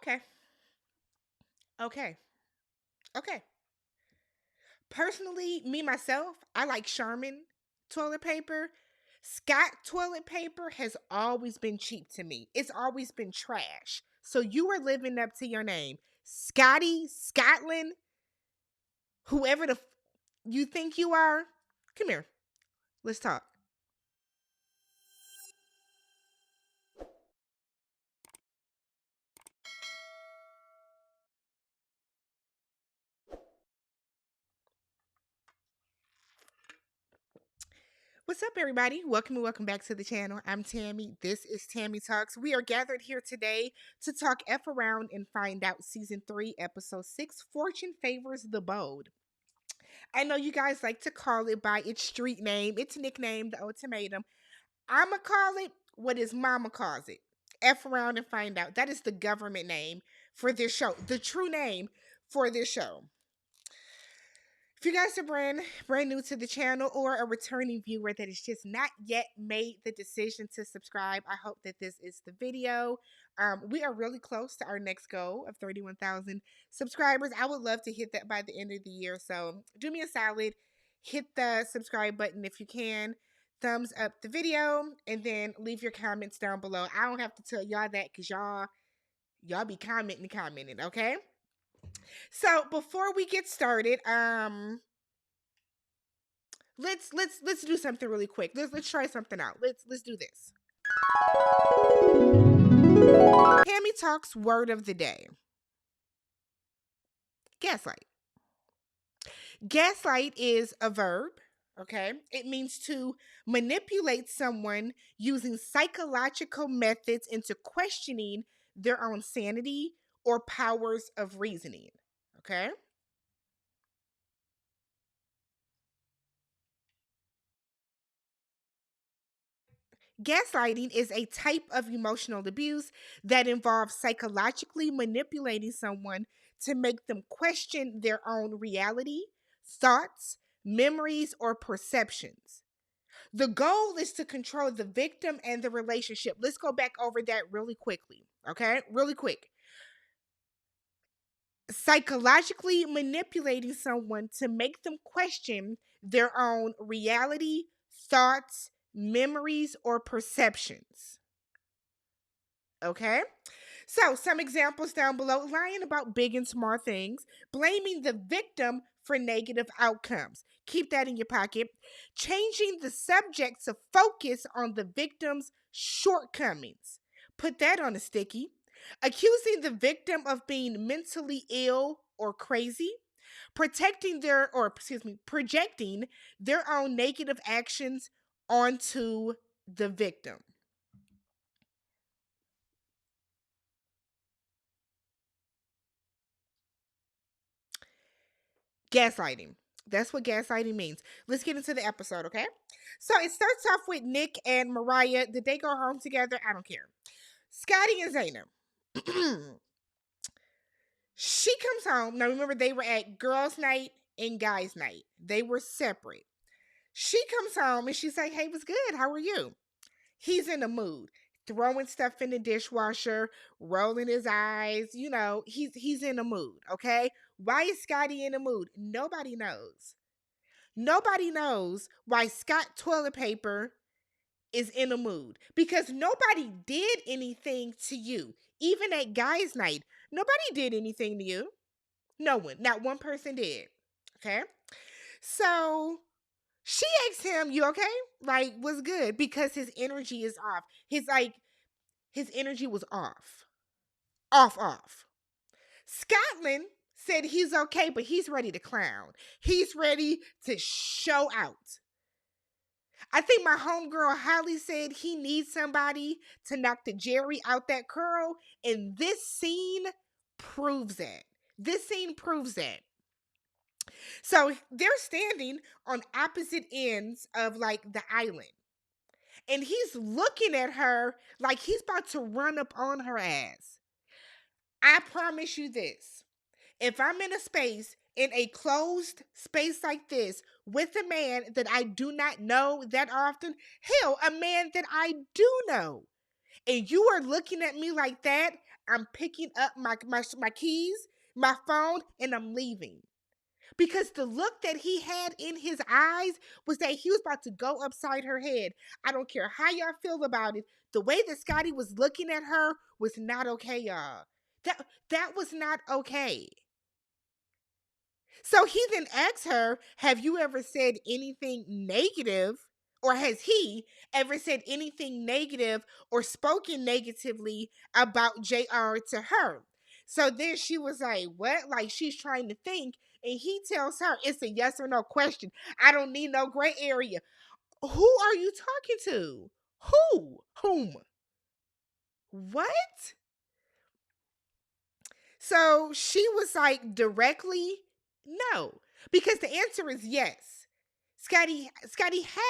Okay. Okay. Okay. Personally, me myself, I like Charmin toilet paper. Scott toilet paper has always been cheap to me. It's always been trash. So you are living up to your name. Scotty, Scotland, whoever you think you are, come here. Let's talk. What's up, everybody? Welcome and welcome back to the channel. I'm Tammy. This is Tammy Talks. We are gathered here today to talk F around and find out season 3, episode 6. Fortune favors the bold. I know you guys like to call it by its street name, its nickname, the Ultimatum. I'ma call it what his mama calls it. F around and find out. That is the government name for this show. The true name for this show. If you guys are brand new to the channel or a returning viewer that has just not yet made the decision to subscribe, I hope that this is the video. We are really close to our next goal of 31,000 subscribers. I would love to hit that by the end of the year. So do me a solid, hit the subscribe button if you can. Thumbs up the video and then leave your comments down below. I don't have to tell y'all that because y'all be commenting, okay? So before we get started, let's do something really quick. Let's try something out. Let's do this. Tammy Talks word of the day. Gaslight. Gaslight is a verb, okay? It means to manipulate someone using psychological methods into questioning their own sanity or powers of reasoning, okay? Gaslighting is a type of emotional abuse that involves psychologically manipulating someone to make them question their own reality, thoughts, memories, or perceptions. The goal is to control the victim and the relationship. Let's go back over that really quickly, okay? Really quick. Psychologically manipulating someone to make them question their own reality, thoughts, memories, or perceptions. Okay? So, some examples down below: lying about big and small things, blaming the victim for negative outcomes. Keep that in your pocket. Changing the subject to focus on the victim's shortcomings. Put that on a sticky. Accusing the victim of being mentally ill or crazy. Projecting their own negative actions onto the victim. Gaslighting. That's what gaslighting means. Let's get into the episode, okay? So it starts off with Nick and Mariah. Did they go home together? I don't care. Scotty and Zaynab. She comes home. Now remember, they were at girls' night and guys' night. They were separate. She comes home and she's like, "Hey, what's good? How are you?" He's in a mood, throwing stuff in the dishwasher, rolling his eyes. You know, he's in a mood, okay? Why is Scotty in a mood? Nobody knows. Nobody knows why Scott toilet paper is in a mood because nobody did anything to you. Even at guys' night, nobody did anything to you. No one, not one person did. Okay. So she asked him, "You okay? Like, what's good?" Because his energy is off. His energy was off. Off. Scotland said he's okay, but he's ready to clown. He's ready to show out. I think my homegirl Holly said he needs somebody to knock the Jerry out that curl, and this scene proves that. This scene proves that. So they're standing on opposite ends of like the island, and he's looking at her like he's about to run up on her ass. I promise you this. If I'm in a space, in a closed space like this, with a man that I do not know that often, hell, a man that I do know, and you are looking at me like that, I'm picking up my keys, my phone, and I'm leaving. Because the look that he had in his eyes was that he was about to go upside her head. I don't care how y'all feel about it. The way that Scotty was looking at her was not okay, y'all. That was not okay. So he then asks her, have you ever said anything negative? Or has he ever said anything negative or spoken negatively about JR to her? So then she was like, what? Like she's trying to think. And he tells her it's a yes or no question. I don't need no gray area. Who are you talking to? Who? Whom? What? So she was like, directly, no. Because the answer is yes. Scotty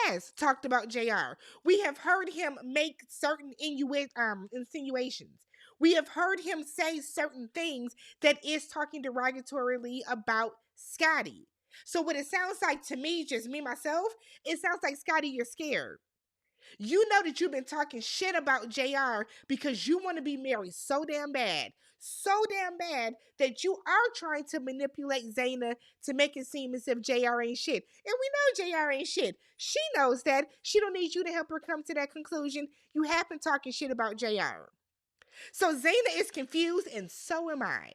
has talked about JR. We have heard him make certain insinuations. We have heard him say certain things that is talking derogatorily about Scotty. So what it sounds like to me, just me myself, it sounds like Scotty, you're scared. You know that you've been talking shit about JR because you want to be married so damn bad that you are trying to manipulate Zaina to make it seem as if JR ain't shit. And we know JR ain't shit. She knows that. She don't need you to help her come to that conclusion. You have been talking shit about JR. So Zaina is confused, and so am I.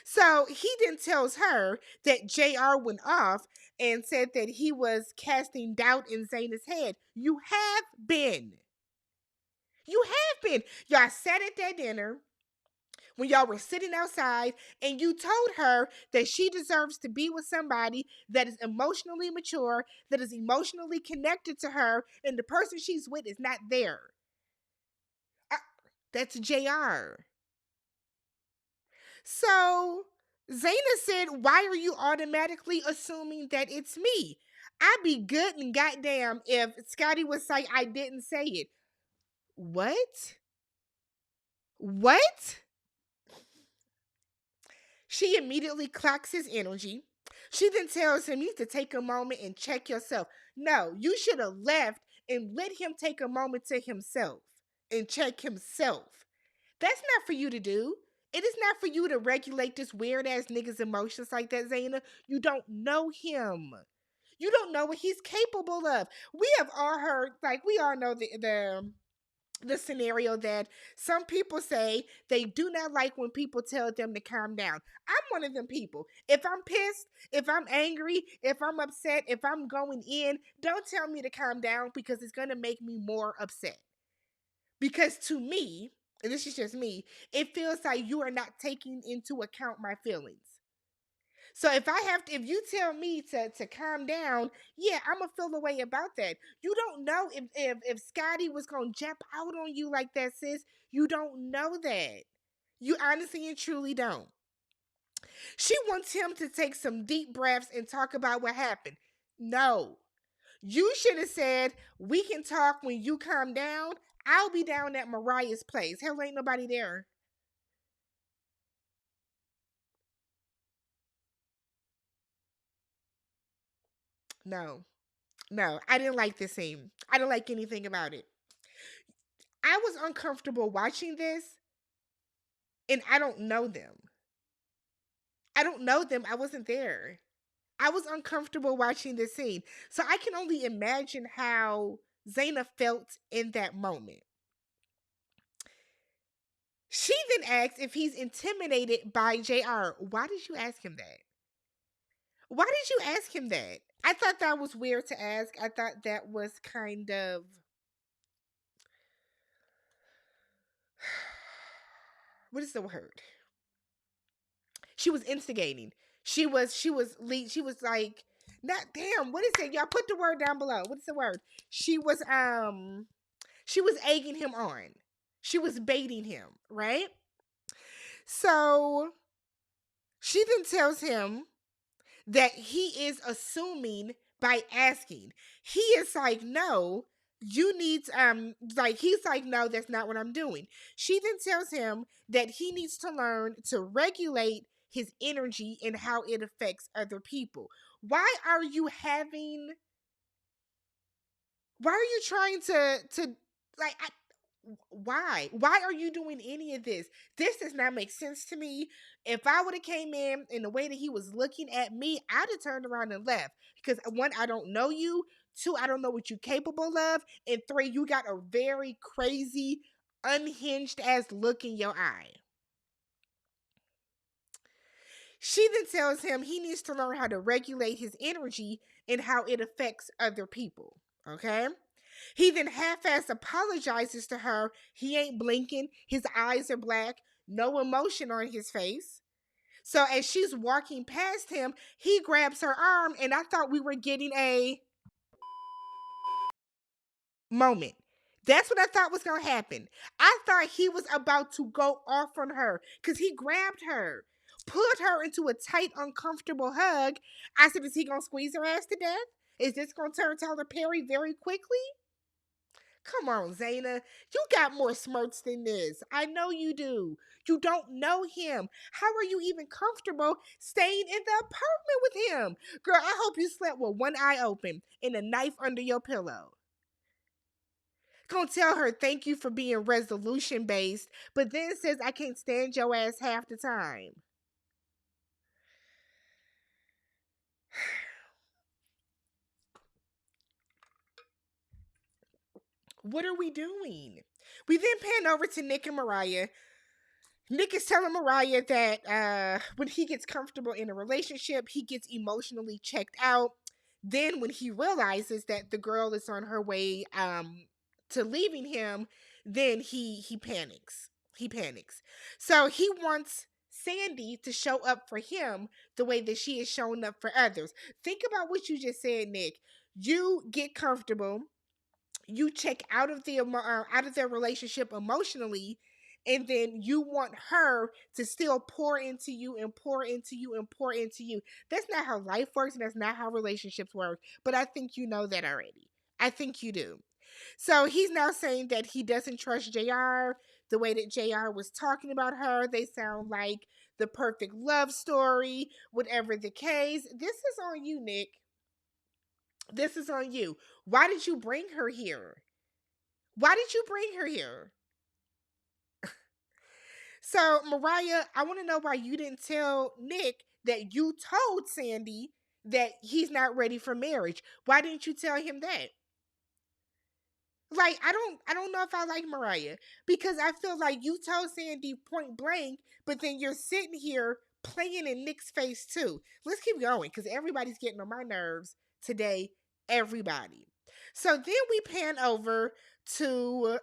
So he then tells her that JR went off and said that he was casting doubt in Zaina's head. You have been. You have been. Y'all sat at that dinner when y'all were sitting outside and you told her that she deserves to be with somebody that is emotionally mature, that is emotionally connected to her, and the person she's with is not there. That's JR. So Zaina said, why are you automatically assuming that it's me? I'd be good and goddamn if Scotty was like, I didn't say it. What? What? She immediately clocks his energy. She then tells him, you need to take a moment and check yourself. No, you should have left and let him take a moment to himself and check himself. That's not for you to do. It is not for you to regulate this weird ass nigga's emotions like that, Zaina. You don't know him. You don't know what he's capable of. We have all heard, like we all know the scenario that some people say they do not like when people tell them to calm down. I'm one of them people. If I'm pissed, if I'm angry, if I'm upset, if I'm going in, don't tell me to calm down because it's going to make me more upset. Because to me, and this is just me, it feels like you are not taking into account my feelings. So if you tell me to calm down, yeah, I'm gonna feel a way about that. You don't know if Scotty was gonna jump out on you like that, sis. You don't know that. You honestly and truly don't. She wants him to take some deep breaths and talk about what happened. No. You should have said, we can talk when you calm down. I'll be down at Mariah's place. Hell, ain't nobody there. No. No, I didn't like this scene. I didn't like anything about it. I was uncomfortable watching this, and I don't know them. I don't know them. I wasn't there. I was uncomfortable watching this scene. So I can only imagine how Zaina felt in that moment. She then asks if he's intimidated by JR. Why did you ask him that? Why did you ask him that? I thought that was weird to ask. I thought that was kind of what is the word? She was instigating. She was like, not damn, what is it? Y'all put the word down below. What is the word? She was egging him on. She was baiting him, right? So she then tells him that he is assuming by asking. He is like, no, you need like he's like, no, that's not what I'm doing. She then tells him that he needs to learn to regulate his energy and how it affects other people. Why are you having why are you trying to like Why? Why are you doing any of this? This does not make sense to me. If I would have came in the way that he was looking at me, I'd have turned around and left. Because one, I don't know you. Two, I don't know what you're capable of. And three, you got a very crazy, unhinged ass look in your eye. She then tells him he needs to learn how to regulate his energy and how it affects other people. Okay? He then half-ass apologizes to her. He ain't blinking. His eyes are black. No emotion on his face. So as she's walking past him, he grabs her arm, and I thought we were getting a moment. That's what I thought was going to happen. I thought he was about to go off on her because he grabbed her, put her into a tight, uncomfortable hug. I said, is he going to squeeze her ass to death? Is this going to turn Tyler Perry very quickly? Come on, Zaina. You got more smirks than this. I know you do. You don't know him. How are you even comfortable staying in the apartment with him? Girl, I hope you slept with one eye open and a knife under your pillow. Gonna tell her thank you for being resolution based, but then says I can't stand your ass half the time. What are we doing? We then pan over to Nick and Mariah. Nick is telling Mariah that when he gets comfortable in a relationship, he gets emotionally checked out. Then, when he realizes that the girl is on her way to leaving him, then he panics. He panics. So he wants Sandy to show up for him the way that she is showing up for others. Think about what you just said, Nick. You get comfortable, you check out of their relationship emotionally, and then you want her to still pour into you and pour into you and pour into you. That's not how life works, and that's not how relationships work. But I think you know that already. I think you do. So he's now saying that he doesn't trust JR. The way that JR was talking about her, they sound like the perfect love story. Whatever the case, this is on you, Nick. This is on you. Why did you bring her here? Why did you bring her here? So, Mariah, I want to know why you didn't tell Nick that you told Sandy that he's not ready for marriage. Why didn't you tell him that? Like, I don't know if I like Mariah because I feel like you told Sandy point blank, but then you're sitting here playing in Nick's face too. Let's keep going because everybody's getting on my nerves today. Everybody. So then we pan over to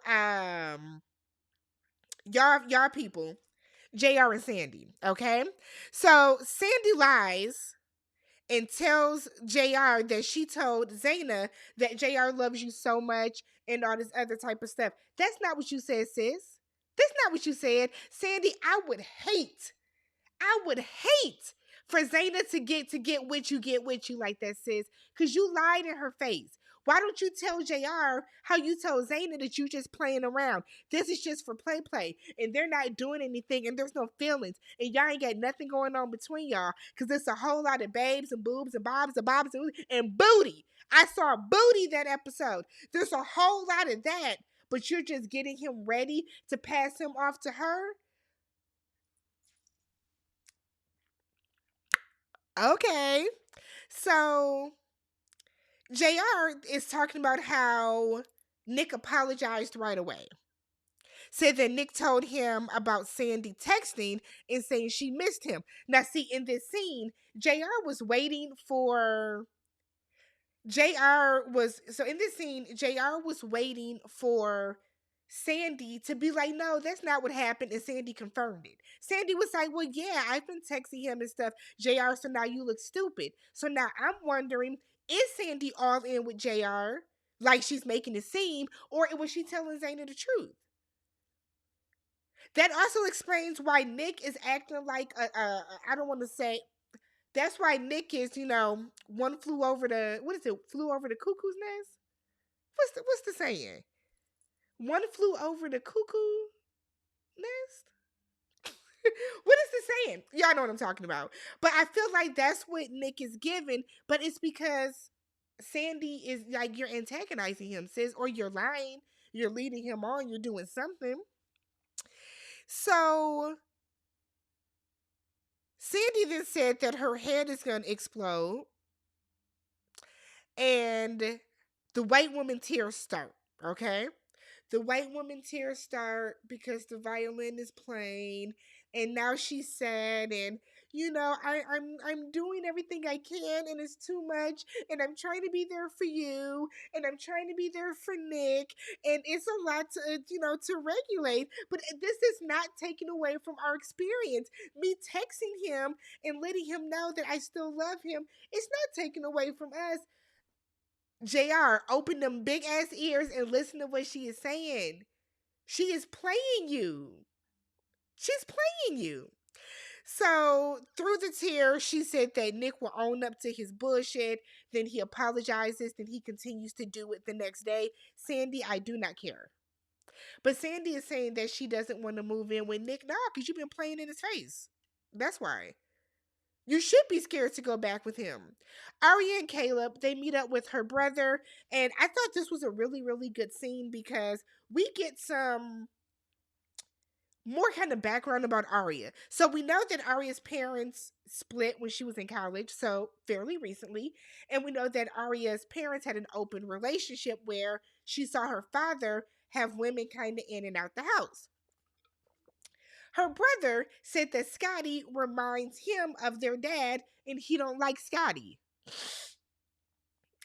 y'all people, JR and Sandy, okay? So Sandy lies and tells JR that she told Zaina that JR loves you so much and all this other type of stuff. That's not what you said, sis. That's not what you said. Sandy, I would hate for Zaina to get with you like that, sis. Cause you lied in her face. Why don't you tell JR how you told Zaina that you just playing around? This is just for play. And they're not doing anything and there's no feelings. And y'all ain't got nothing going on between y'all. Cause there's a whole lot of babes and boobs and bobs and booty. I saw booty that episode. There's a whole lot of that. But you're just getting him ready to pass him off to her? Okay. So JR is talking about how Nick apologized right away. Said that Nick told him about Sandy texting and saying she missed him. Now, see, in this scene, JR was waiting for. In this scene, JR was waiting for Sandy to be like, no, that's not what happened. And Sandy confirmed it. Sandy was like, well, yeah, I've been texting him and stuff. JR, so now you look stupid. So now I'm wondering, is Sandy all in with JR? Like she's making it seem, or was she telling Zaina the truth? That also explains why Nick is acting like I don't want to say. That's why Nick is, one flew over the what is it? Flew over the cuckoo's nest. What's the saying? One flew over the cuckoo nest. What is the saying? Y'all know what I'm talking about. But I feel like that's what Nick is giving, but it's because Sandy is like you're antagonizing him, sis, or you're lying. you're leading him on, you're doing something. So Sandy then said that her head is going to explode, and the white woman tears start. Okay, the white woman tears start because the violin is playing, and now she's sad, and I'm doing everything I can, and it's too much, and I'm trying to be there for you, and I'm trying to be there for Nick, and it's a lot to to regulate, but this is not taking away from our experience. Me texting him and letting him know that I still love him, it's not taking away from us. JR, open them big ass ears and listen to what she is saying. She is playing you. She's playing you. So through the tears, she said that Nick will own up to his bullshit. Then he apologizes. Then he continues to do it the next day. Sandy, I do not care. But Sandy is saying that she doesn't want to move in with Nick. No, because you've been playing in his face. That's why. You should be scared to go back with him. Arya and Caleb, they meet up with her brother, and I thought this was a really, really good scene because we get some more kind of background about Arya. So we know that Arya's parents split when she was in college, so fairly recently, and we know that Arya's parents had an open relationship where she saw her father have women kind of in and out the house. Her brother said that Scotty reminds him of their dad and he don't like Scotty.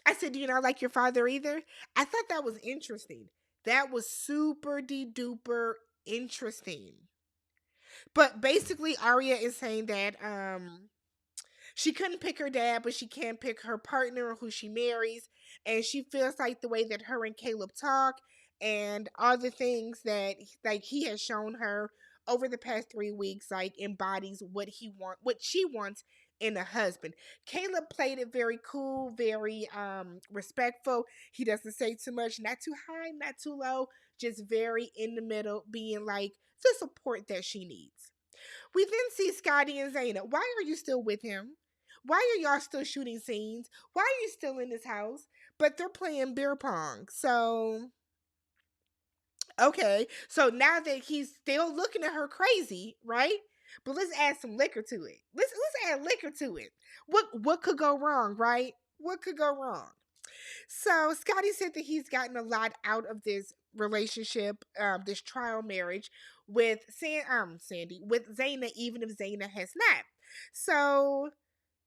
I said, do you not like your father either? I thought that was interesting. That was super duper interesting. But basically Arya is saying that she couldn't pick her dad, but she can pick her partner who she marries. And she feels like the way that her and Caleb talk and all the things that like he has shown her over the past 3 weeks, like embodies what she wants in a husband. Caleb played it very cool, very respectful. He doesn't say too much, not too high, not too low, just very in the middle, being like the support that she needs. We then see Scotty and Zaina. Why are you still with him? Why are y'all still shooting scenes? Why are you still in this house? But they're playing beer pong. So, okay. So now that he's still looking at her crazy, right? But let's add some liquor to it. Let's add liquor to it. What could go wrong, right? What could go wrong? So Scotty said that he's gotten a lot out of this relationship, this trial marriage with Sandy, with Zaina, even if Zaina has not. So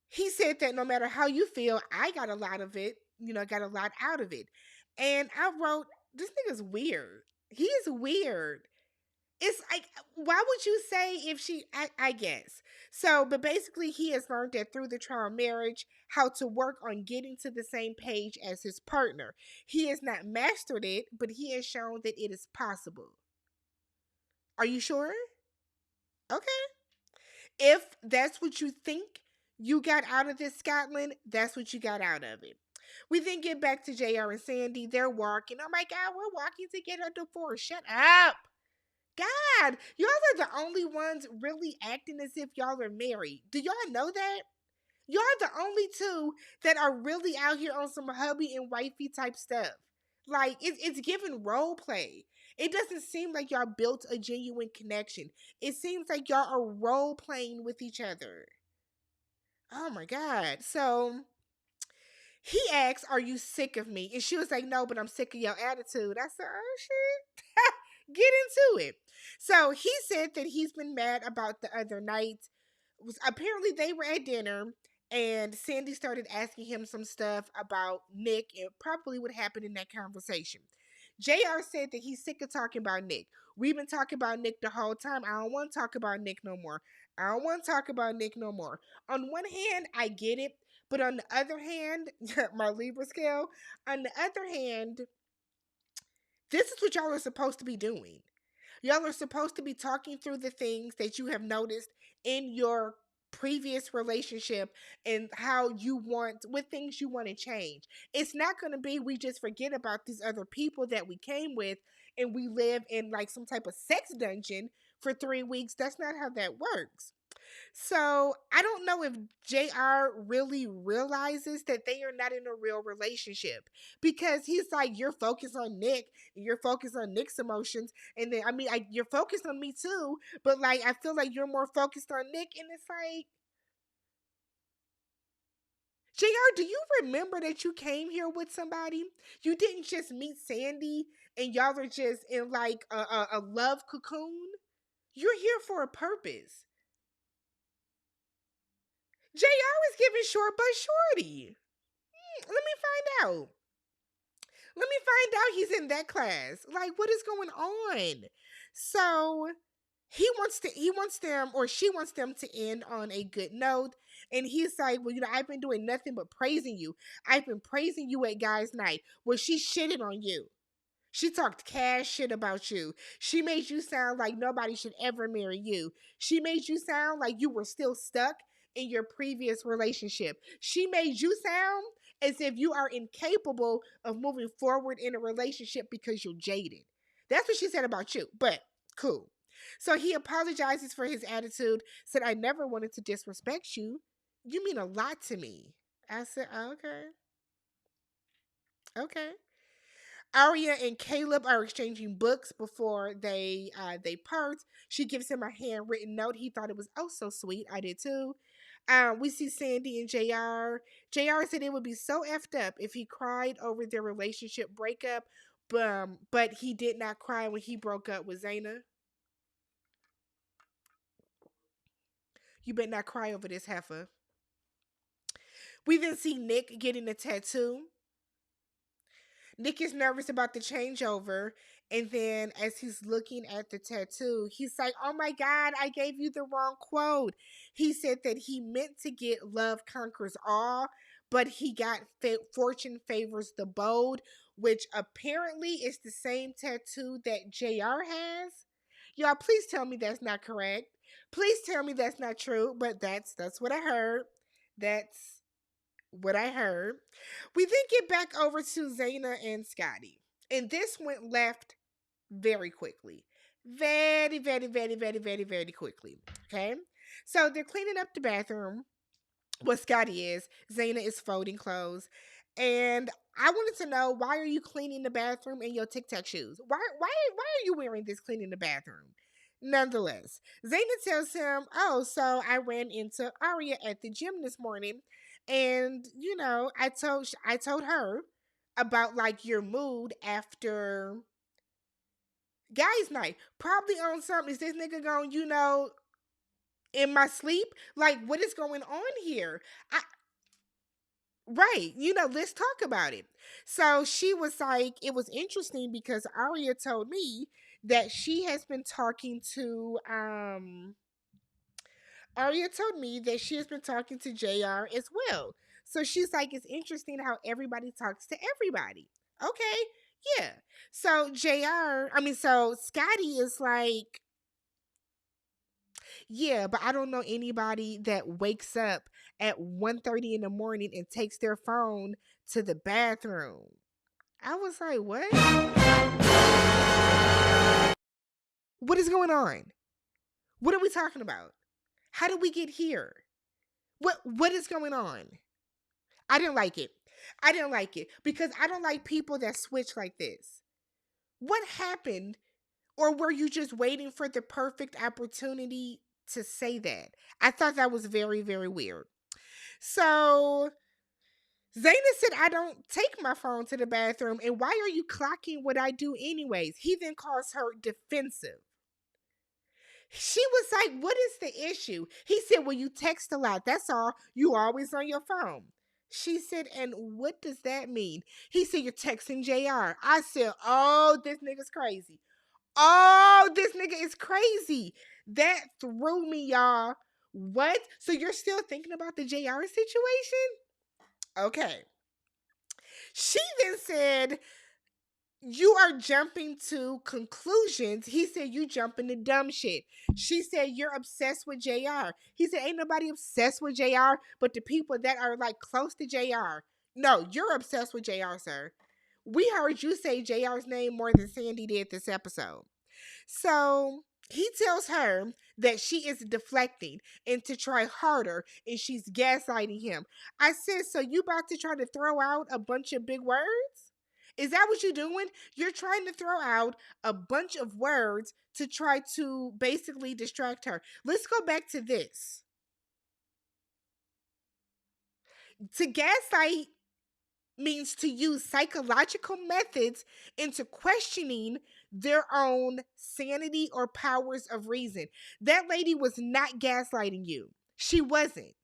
he said that no matter how you feel, I got a lot of it, got a lot out of it. And I wrote, this nigga's weird. He is weird. It's like, why would you say if I guess. So, but basically he has learned that through the trial marriage, how to work on getting to the same page as his partner. He has not mastered it, but he has shown that it is possible. Are you sure? Okay. If that's what you think you got out of this, Scotland, that's what you got out of it. We then get back to JR and Sandy. They're walking. Oh my God, we're walking to get a divorce. Shut up. God, y'all are the only ones really acting as if y'all are married. Do y'all know that? Y'all are the only two that are really out here on some hubby and wifey type stuff. Like, it's giving role play. It doesn't seem like y'all built a genuine connection. It seems like y'all are role playing with each other. Oh my God. So he asks, are you sick of me? And she was like, no, but I'm sick of your attitude. I said, oh shit. Get into it. So he said that he's been mad about the other night. Apparently they were at dinner and Sandy started asking him some stuff about Nick and probably what happened in that conversation. JR said that he's sick of talking about Nick. We've been talking about Nick the whole time. I don't want to talk about Nick no more. I don't want to talk about Nick no more. On one hand, I get it. But on the other hand, my Libra scale, on the other hand, this is what y'all are supposed to be doing. Y'all are supposed to be talking through the things that you have noticed in your previous relationship and how you want, what things you want to change. It's not going to be we just forget about these other people that we came with and we live in like some type of sex dungeon for 3 weeks. That's not how that works. So I don't know if JR really realizes that they are not in a real relationship because he's like, you're focused on Nick and you're focused on Nick's emotions. And then, I mean, you're focused on me too, but like, I feel like you're more focused on Nick. And it's like, JR, do you remember that you came here with somebody? You didn't just meet Sandy and y'all are just in like a love cocoon. You're here for a purpose. JR is giving short but shorty. Let me find out. Let me find out he's in that class. Like, what is going on? So he wants them or she wants them to end on a good note. And he's like, well, I've been doing nothing but praising you. I've been praising you at guys' night. Well, she shitted on you. She talked cash shit about you. She made you sound like nobody should ever marry you. She made you sound like you were still stuck in your previous relationship. She made you sound as if you are incapable of moving forward in a relationship because you're jaded. That's what she said about you. But cool. So he apologizes for his attitude, said, I never wanted to disrespect you. You mean a lot to me. I said, okay. Okay. Arya and Caleb are exchanging books before they part. She gives him a handwritten note. He thought it was oh so sweet. I did too. We see Sandy and JR. JR said it would be so effed up if he cried over their relationship breakup, but he did not cry when he broke up with Zaina. You better not cry over this heifer. We then see Nick getting a tattoo. Nick is nervous about the changeover. And then as he's looking at the tattoo, he's like, oh my God, I gave you the wrong quote. He said that he meant to get love conquers all, but he got fortune favors the bold, which apparently is the same tattoo that JR has. Y'all, please tell me that's not correct. Please tell me that's not true, but that's what I heard. That's what I heard. We then get back over to Zaina and Scotty. And this went left very quickly. Very, very, very, very, very, very quickly. Okay. So they're cleaning up the bathroom. What Scotty is. Zaina is folding clothes. And I wanted to know, why are you cleaning the bathroom in your Tic Tac shoes? Why are you wearing this cleaning the bathroom? Nonetheless, Zaina tells him, oh, so I ran into Arya at the gym this morning, and I told her about like your mood after guys' night. Probably on something. Is this nigga going, in my sleep? Like, what is going on here? I Right. Let's talk about it. So she was like, it was interesting because Arya told me that she has been talking to Arya told me that she has been talking to JR as well. So she's like, it's interesting how everybody talks to everybody. Okay. Yeah. So so Scotty is like, yeah, but I don't know anybody that wakes up at 1:30 in the morning and takes their phone to the bathroom. I was like, what? What is going on? What are we talking about? How did we get here? What is going on? I didn't like it. I didn't like it because I don't like people that switch like this. What happened? Or were you just waiting for the perfect opportunity to say that? I thought that was very, very weird. So Zaina said, I don't take my phone to the bathroom. And why are you clocking what I do anyways? He then calls her defensive. She was like, what is the issue? He said, well, you text a lot. That's all. You always on your phone. She said, and what does that mean? He said, you're texting JR. I said, oh, this nigga's crazy. Oh, this nigga is crazy. That threw me, y'all. What? So you're still thinking about the JR situation? Okay. She then said, you are jumping to conclusions. He said, you jumping to dumb shit. She said, you're obsessed with JR. He said, ain't nobody obsessed with JR but the people that are like close to JR. No, you're obsessed with JR, sir. We heard you say JR's name more than Sandy did this episode. So He tells her that she is deflecting and to try harder and she's gaslighting him. I said, so you about to try to throw out a bunch of big words? Is that what you're doing? You're trying to throw out a bunch of words to try to basically distract her. Let's go back to this. To gaslight means to use psychological methods into questioning their own sanity or powers of reason. That lady was not gaslighting you. She wasn't.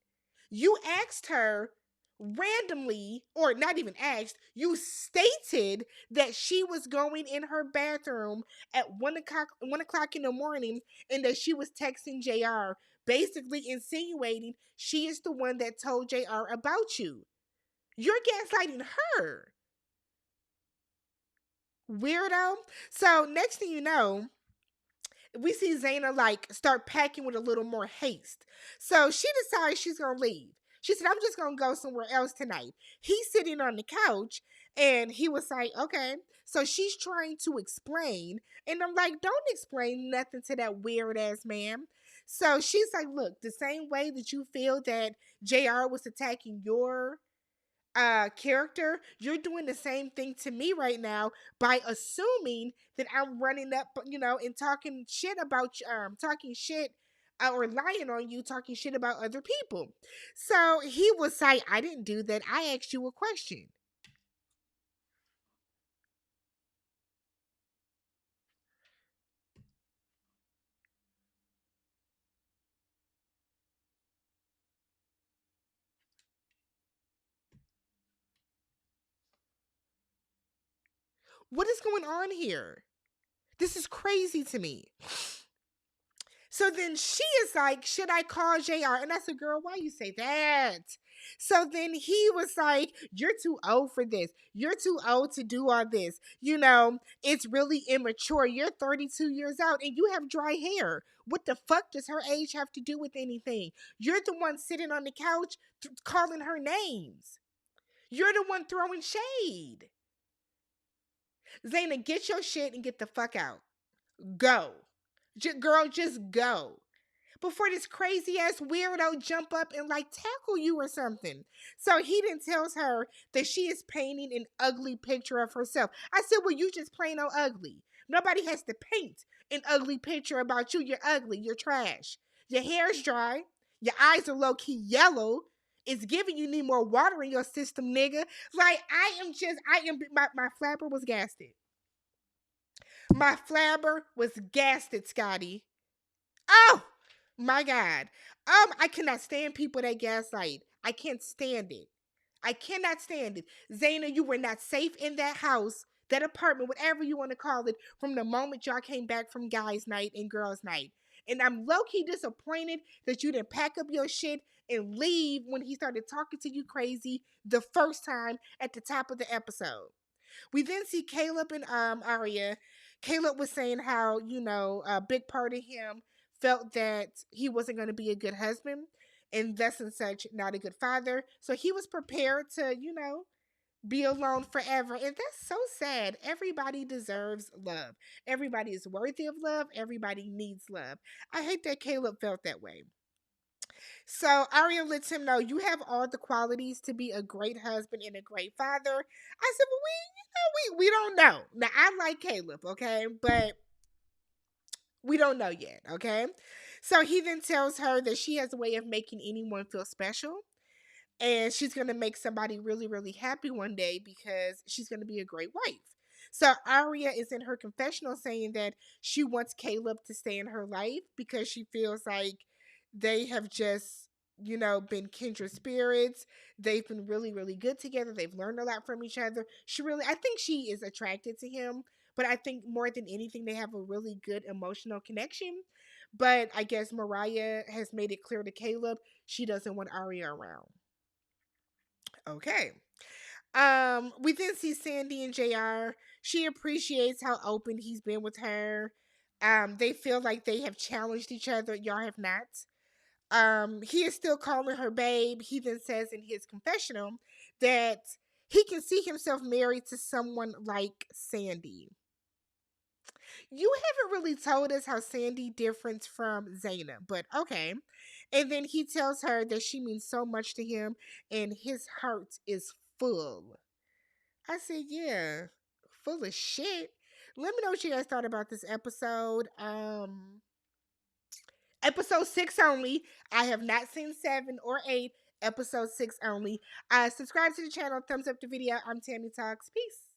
You asked her randomly, or not even asked, you stated that she was going in her bathroom at 1 o'clock in the morning and that she was texting JR, basically insinuating she is the one that told JR about you. You're gaslighting her. Weirdo. So next thing you know, we see Zaina like start packing with a little more haste. So she decides she's gonna leave. She said, I'm just gonna go somewhere else tonight. He's sitting on the couch and he was like, okay. So she's trying to explain, and I'm like, don't explain nothing to that weird ass man. So she's like, look, the same way that you feel that JR was attacking your character, you're doing the same thing to me right now by assuming that I'm running up, and talking shit about talking shit or lying on you, talking shit about other people. So he was like, I didn't do that. I asked you a question. What is going on here? This is crazy to me. So then she is like, should I call JR? And I said, girl, why you say that? So then he was like, you're too old for this. You're too old to do all this. It's really immature. You're 32 years old and you have dry hair. What the fuck does her age have to do with anything? You're the one sitting on the couch calling her names. You're the one throwing shade. Zaina, get your shit and get the fuck out. Go. Girl, just go before this crazy ass weirdo jump up and like tackle you or something. So he then tells her that she is painting an ugly picture of herself. I said, well, you just plain old ugly. Nobody has to paint an ugly picture about you. You're ugly. You're trash. Your hair's dry. Your eyes are low key yellow. It's giving you need more water in your system, nigga. Like, my flabber was gasted. My flabber was gasted, Scotty. Oh my God. I cannot stand people that gaslight. I can't stand it. I cannot stand it. Zaina, you were not safe in that house, that apartment, whatever you want to call it, from the moment y'all came back from guys' night and girls' night. And I'm low-key disappointed that you didn't pack up your shit and leave when he started talking to you crazy the first time at the top of the episode. We then see Caleb and Arya. Caleb was saying how, a big part of him felt that he wasn't going to be a good husband and thus and such not a good father. So he was prepared to, be alone forever. And that's so sad. Everybody deserves love. Everybody is worthy of love. Everybody needs love. I hate that Caleb felt that way. So Arya lets him know you have all the qualities to be a great husband and a great father. I said, well, we don't know. Now I like Caleb, okay, but we don't know yet, okay. So he then tells her that she has a way of making anyone feel special, and she's gonna make somebody really, really happy one day because she's gonna be a great wife. So Arya is in her confessional saying that she wants Caleb to stay in her life because she feels like they have just, been kindred spirits. They've been really, really good together. They've learned a lot from each other. I think she is attracted to him, but I think more than anything, they have a really good emotional connection. But I guess Mariah has made it clear to Caleb she doesn't want Arya around. Okay. We then see Sandy and JR. She appreciates how open he's been with her. They feel like they have challenged each other. Y'all have not. He is still calling her babe. He then says in his confessional that he can see himself married to someone like Sandy. You haven't really told us how Sandy differs from Zaina, but okay. And then he tells her that she means so much to him and his heart is full. I said, yeah, full of shit. Let me know what you guys thought about this episode. Episode 6 only. I have not seen 7 or 8. Episode 6 only. Subscribe to the channel, thumbs up the video. I'm TammyTalks. Peace.